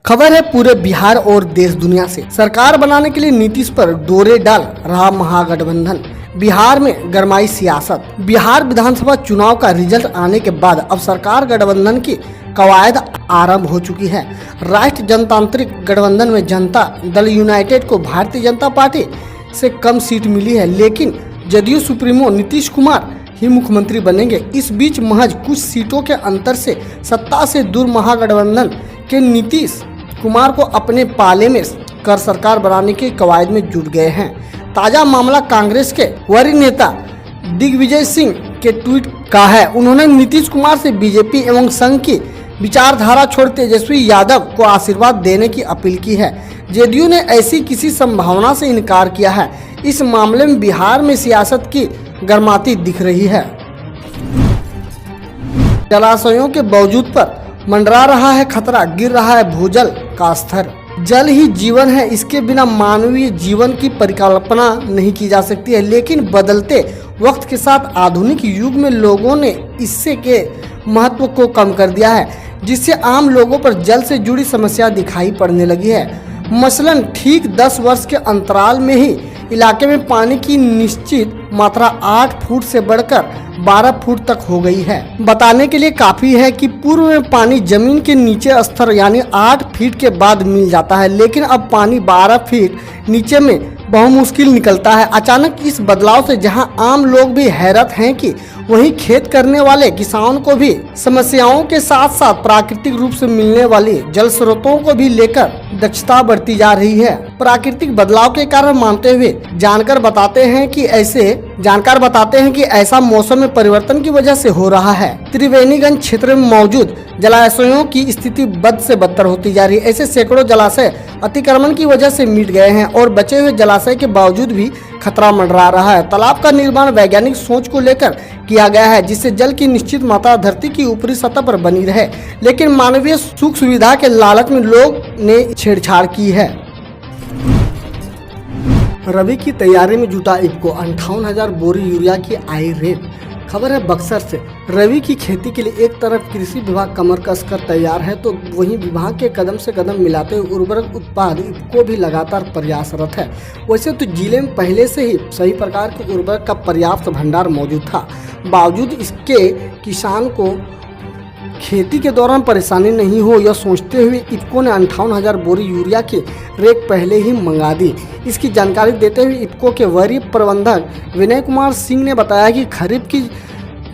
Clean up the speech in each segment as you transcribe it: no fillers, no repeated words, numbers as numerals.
खबर है पूरे बिहार और देश दुनिया से। सरकार बनाने के लिए नीतीश पर डोरे डाल रहा महागठबंधन। बिहार में गरमाई सियासत। बिहार विधानसभा चुनाव का रिजल्ट आने के बाद अब सरकार गठबंधन की कवायद आरंभ हो चुकी है। राष्ट्रीय जनतांत्रिक गठबंधन में जनता दल यूनाइटेड को भारतीय जनता पार्टी से कम सीट मिली है, लेकिन जदयू सुप्रीमो नीतीश कुमार ही मुख्यमंत्री बनेंगे। इस बीच महज कुछ सीटों के अंतर से सत्ता से दूर महागठबंधन के नीतीश कुमार को अपने पाले में कर सरकार बनाने की कवायद में जुट गए हैं। ताजा मामला कांग्रेस के वरिष्ठ नेता दिग्विजय सिंह के ट्वीट का है। उन्होंने नीतीश कुमार से बीजेपी एवं संघ की विचारधारा छोड़ तेजस्वी यादव को आशीर्वाद देने की अपील की है। जेडीयू ने ऐसी किसी संभावना से इनकार किया है। इस मामले में बिहार में सियासत की गर्माती दिख रही है। जलाशयों के बावजूद पर मंडरा रहा है खतरा, गिर रहा है भूजल का स्तर। जल ही जीवन है, इसके बिना मानवीय जीवन की परिकल्पना नहीं की जा सकती है। लेकिन बदलते वक्त के साथ आधुनिक युग में लोगों ने इससे के महत्व को कम कर दिया है, जिससे आम लोगों पर जल से जुड़ी समस्या दिखाई पड़ने लगी है। मसलन ठीक 10 वर्ष के अंतराल में ही इलाके में पानी की निश्चित मात्रा 8 फुट से बढ़कर 12 फुट तक हो गई है। बताने के लिए काफी है कि पूर्व में पानी जमीन के नीचे स्तर यानी 8 फीट के बाद मिल जाता है, लेकिन अब पानी 12 फीट नीचे में बहुमुश्किल निकलता है। अचानक इस बदलाव से जहां आम लोग भी हैरत हैं कि वहीं खेत करने वाले किसानों को भी समस्याओं के साथ साथ प्राकृतिक रूप से मिलने वाली जल स्रोतों को भी लेकर दक्षता बढ़ती जा रही है। प्राकृतिक बदलाव के कारण मानते हुए जानकार बताते हैं कि ऐसा मौसम में परिवर्तन की वजह से हो रहा है। त्रिवेणीगंज क्षेत्र में मौजूद जलाशयों की स्थिति बद से बदतर होती जा रही है। ऐसे सैकड़ों जलाशय अतिक्रमण की वजह से मिट गए हैं और बचे हुए जलाशय के बावजूद भी खतरा मंडरा रहा है। तालाब का निर्माण वैज्ञानिक सोच को लेकर किया गया है, जिससे जल की निश्चित मात्रा धरती की ऊपरी सतह पर बनी रहे, लेकिन मानवीय सुख सुविधा के लालच में लोग ने छेड़छाड़ की है। रबी की तैयारी में जुटा इफ्को, 58,000 बोरी यूरिया की आई रेट। खबर है बक्सर से। रबी की खेती के लिए एक तरफ कृषि विभाग कमर कसकर तैयार है, तो वहीं विभाग के कदम से कदम मिलाते हुए उर्वरक उत्पाद इफ्को भी लगातार प्रयासरत है। वैसे तो जिले में पहले से ही सभी प्रकार के उर्वरक का पर्याप्त भंडार मौजूद था, बावजूद इसके किसान को खेती के दौरान परेशानी नहीं हो, यह सोचते हुए इफ्को ने 58,000 बोरी यूरिया की रेक पहले ही मंगा दी। इसकी जानकारी देते हुए इफ्को के वरीय प्रबंधक विनय कुमार सिंह ने बताया कि खरीफ की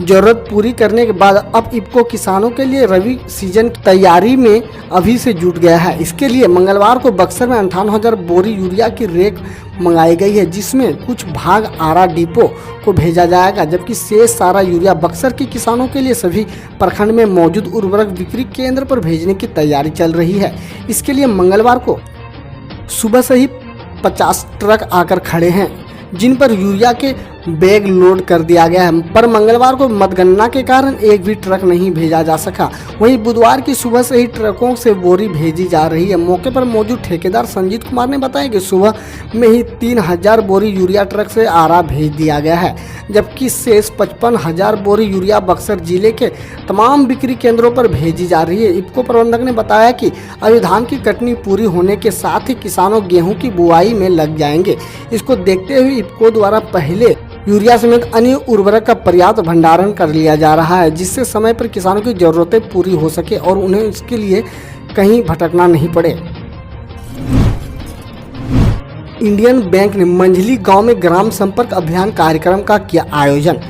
जरूरत पूरी करने के बाद अब इफ्को किसानों के लिए रबी सीजन की तैयारी में अभी से जुट गया है। इसके लिए मंगलवार को बक्सर में 58,000 बोरी यूरिया की रेक मंगाई गई है, जिसमें कुछ भाग आरा डिपो को भेजा जाएगा, जबकि शेष सारा यूरिया बक्सर के किसानों के लिए सभी प्रखंड में मौजूद उर्वरक बिक्री केंद्र पर भेजने की तैयारी चल रही है। इसके लिए मंगलवार को सुबह से ही 50 ट्रक आकर खड़े हैं, जिन पर यूरिया के बैग लोड कर दिया गया है, पर मंगलवार को मतगणना के कारण एक भी ट्रक नहीं भेजा जा सका। वहीं बुधवार की सुबह से ही ट्रकों से बोरी भेजी जा रही है। मौके पर मौजूद ठेकेदार संजीत कुमार ने बताया कि सुबह में ही 3,000 बोरी यूरिया ट्रक से आरा भेज दिया गया है, जबकि शेष 55,000 बोरी यूरिया बक्सर जिले के तमाम बिक्री केंद्रों पर भेजी जा रही है। इफ्को प्रबंधक ने बताया कि अभी धान की कटनी पूरी होने के साथ ही किसानों गेहूँ की बुआई में लग जाएंगे। इसको देखते हुए इफ्को द्वारा पहले यूरिया समेत अन्य उर्वरक का पर्याप्त भंडारण कर लिया जा रहा है, जिससे समय पर किसानों की जरूरतें पूरी हो सके और उन्हें इसके लिए कहीं भटकना नहीं पड़े। इंडियन बैंक ने मंझली गांव में ग्राम संपर्क अभियान कार्यक्रम का किया आयोजन।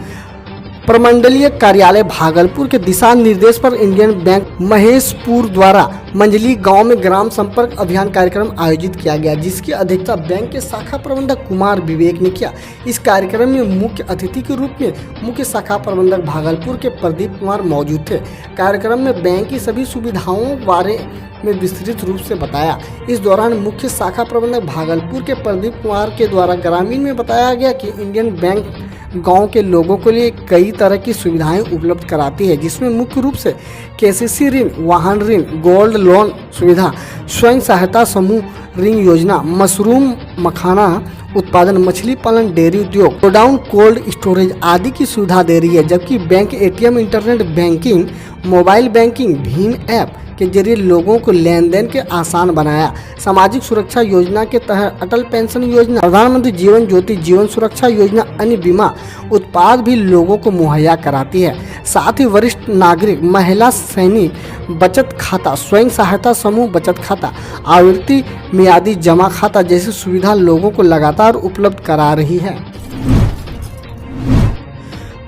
प्रमंडलीय कार्यालय भागलपुर के दिशा निर्देश पर इंडियन बैंक महेशपुर द्वारा मंझली गांव में ग्राम संपर्क अभियान कार्यक्रम आयोजित किया गया, जिसकी अध्यक्षता बैंक के शाखा प्रबंधक कुमार विवेक ने किया। इस कार्यक्रम में मुख्य अतिथि के रूप में मुख्य शाखा प्रबंधक भागलपुर के प्रदीप कुमार मौजूद थे। कार्यक्रम में बैंक की सभी सुविधाओं बारे में विस्तृत रूप से बताया। इस दौरान मुख्य शाखा प्रबंधक भागलपुर के प्रदीप कुमार के द्वारा ग्रामीण में बताया गया कि इंडियन बैंक गांव के लोगों के लिए कई तरह की सुविधाएं उपलब्ध कराती है, जिसमें मुख्य रूप से केसीसी ऋण, वाहन ऋण, गोल्ड लोन सुविधा, स्वयं सहायता समूह ऋण योजना, मशरूम मखाना उत्पादन, मछली पालन, डेयरी उद्योग, गोडाउन, कोल्ड स्टोरेज आदि की सुविधा दे रही है। जबकि bank, ATM, internet banking, mobile banking, Bhim app के जरिए लोगों को लेन देन के आसान बनाया। सामाजिक सुरक्षा योजना के तहत अटल पेंशन योजना, प्रधानमंत्री जीवन ज्योति जीवन सुरक्षा योजना, अन्य बीमा उत्पाद भी लोगों को मुहैया कराती है। साथ ही वरिष्ठ नागरिक, महिला सैनिक बचत खाता, स्वयं सहायता समूह बचत खाता, आवर्ती मियादी जमा खाता जैसी सुविधा लोगों को लगातार उपलब्ध करा रही है।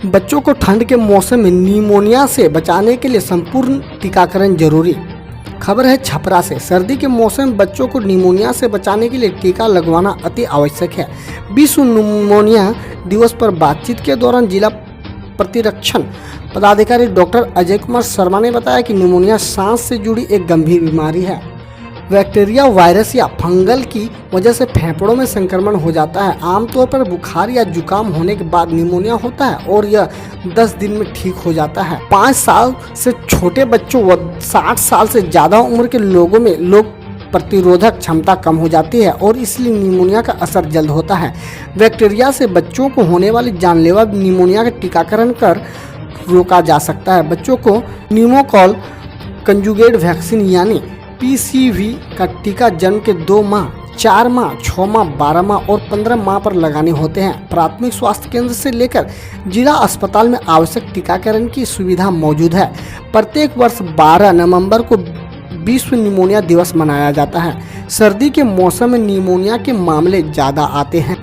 बच्चों को ठंड के मौसम में निमोनिया से बचाने के लिए संपूर्ण टीकाकरण जरूरी। खबर है छपरा से। सर्दी के मौसम में बच्चों को निमोनिया से बचाने के लिए टीका लगवाना अति आवश्यक है। विश्व निमोनिया दिवस पर बातचीत के दौरान जिला प्रतिरक्षण पदाधिकारी डॉक्टर अजय कुमार शर्मा ने बताया कि निमोनिया सांस से जुड़ी एक गंभीर बीमारी है। बैक्टीरिया, वायरस या फंगल की वजह से फेफड़ों में संक्रमण हो जाता है। आमतौर पर बुखार या जुकाम होने के बाद निमोनिया होता है और यह 10 दिन में ठीक हो जाता है। 5 साल से छोटे बच्चों व 60 साल से ज़्यादा उम्र के लोगों में प्रतिरोधक क्षमता कम हो जाती है और इसलिए निमोनिया का असर जल्द होता है। बैक्टीरिया से बच्चों को होने वाली जानलेवा निमोनिया का टीकाकरण कर रोका जा सकता है। बच्चों को निमोकॉल कंजुगेट वैक्सीन यानी पीसीवी का टीका जन्म के 2 माह, 4 माह, 6 माह, 12 माह और 15 माह पर लगाने होते हैं। प्राथमिक स्वास्थ्य केंद्र से लेकर जिला अस्पताल में आवश्यक टीकाकरण की सुविधा मौजूद है। प्रत्येक वर्ष 12 नवंबर को विश्व निमोनिया दिवस मनाया जाता है। सर्दी के मौसम में निमोनिया के मामले ज़्यादा आते हैं।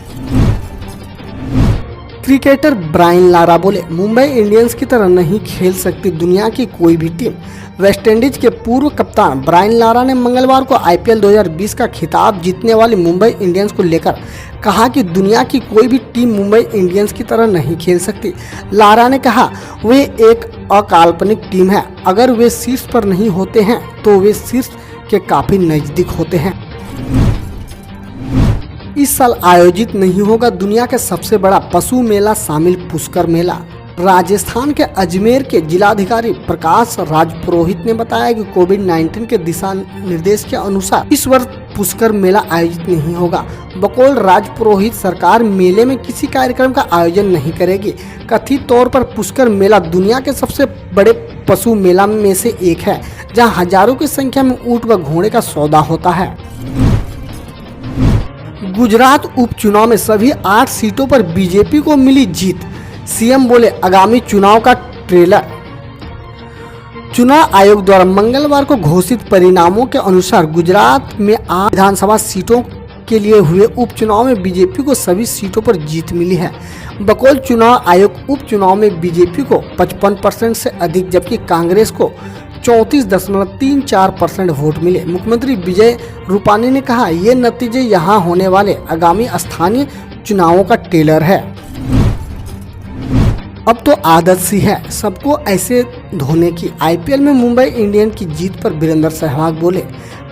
क्रिकेटर ब्रायन लारा बोले, मुंबई इंडियंस की तरह नहीं खेल सकती दुनिया की कोई भी टीम। वेस्टइंडीज के पूर्व कप्तान ब्रायन लारा ने मंगलवार को आईपीएल 2020 का खिताब जीतने वाली मुंबई इंडियंस को लेकर कहा कि दुनिया की कोई भी टीम मुंबई इंडियंस की तरह नहीं खेल सकती। लारा ने कहा, वे एक अकाल्पनिक टीम है। अगर वे शीर्ष पर नहीं होते हैं तो वे शीर्ष के काफी नजदीक होते हैं। इस साल आयोजित नहीं होगा दुनिया का सबसे बड़ा पशु मेला शामिल पुष्कर मेला। राजस्थान के अजमेर के जिलाधिकारी प्रकाश राज पुरोहित ने बताया कि कोविड-19 के दिशा निर्देश के अनुसार इस वर्ष पुष्कर मेला आयोजित नहीं होगा। बकौल राज पुरोहित, सरकार मेले में किसी कार्यक्रम का आयोजन नहीं करेगी। कथित तौर पर पुष्कर मेला दुनिया के सबसे बड़े पशु मेला में से एक है, जहां हजारों की संख्या में ऊंट व घोड़े का सौदा होता है। गुजरात उपचुनाव में सभी 8 सीटों पर बीजेपी को मिली जीत। सीएम बोले, आगामी चुनाव का ट्रेलर। चुनाव आयोग द्वारा मंगलवार को घोषित परिणामों के अनुसार गुजरात में 8 विधानसभा सीटों के लिए हुए उपचुनाव में बीजेपी को सभी सीटों पर जीत मिली है। बकौल चुनाव आयोग उपचुनाव में बीजेपी को 55% से अधिक जबकि कांग्रेस को 34.34% वोट मिले। मुख्यमंत्री विजय रूपानी ने कहा, ये नतीजे यहाँ होने वाले आगामी स्थानीय चुनावों का ट्रेलर है। अब तो आदत सी है सबको ऐसे धोने की। आईपीएल में मुंबई इंडियंस की जीत पर वीरेंद्र सहवाग बोले।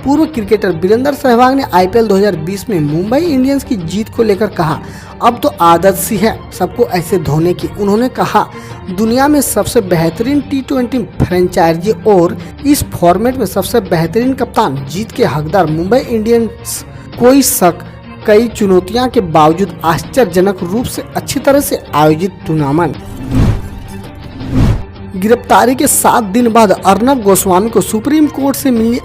पूर्व क्रिकेटर वीरेंद्र सहवाग ने आईपीएल 2020 में मुंबई इंडियंस की जीत को लेकर कहा, अब तो आदत सी है सबको ऐसे धोने की। उन्होंने कहा, दुनिया में सबसे बेहतरीन T20 फ्रेंचाइजी और इस फॉर्मेट में सबसे बेहतरीन कप्तान जीत के हकदार मुंबई इंडियंस। कोई शक, कई चुनौतियों के बावजूद आश्चर्यजनक रूप से अच्छी तरह से आयोजित टूर्नामेंट। गिरफ्तारी के 7 दिन बाद अर्नब गोस्वामी को सुप्रीम कोर्ट से मिली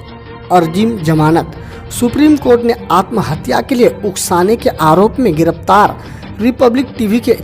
अर्जी जमानत। सुप्रीम कोर्ट ने आत्महत्या के लिए उकसाने के आरोप में गिरफ्तार रिपब्लिक टीवी के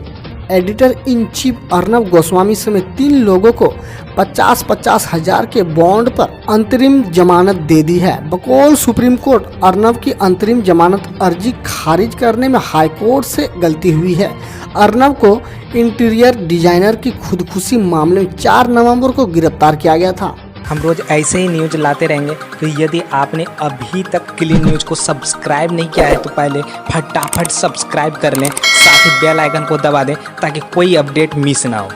editor in chief Arnab Goswami समेत 3 लोगों को 50-50 हजार के बॉन्ड पर अंतरिम जमानत दे दी है। बकौल सुप्रीम कोर्ट, अर्नब की अंतरिम जमानत अर्जी खारिज करने में हाईकोर्ट से गलती हुई है। अर्नब को इंटीरियर डिजाइनर की खुदकुशी मामले में 4 नवंबर को गिरफ्तार किया गया था। हम रोज ऐसे ही न्यूज लाते रहेंगे, तो यदि आपने अभी तक क्लीन न्यूज को सब्सक्राइब नहीं किया है तो पहले फटाफट सब्सक्राइब कर लें, साथ ही बेल आइकन को दबा दें ताकि कोई अपडेट मिस ना हो।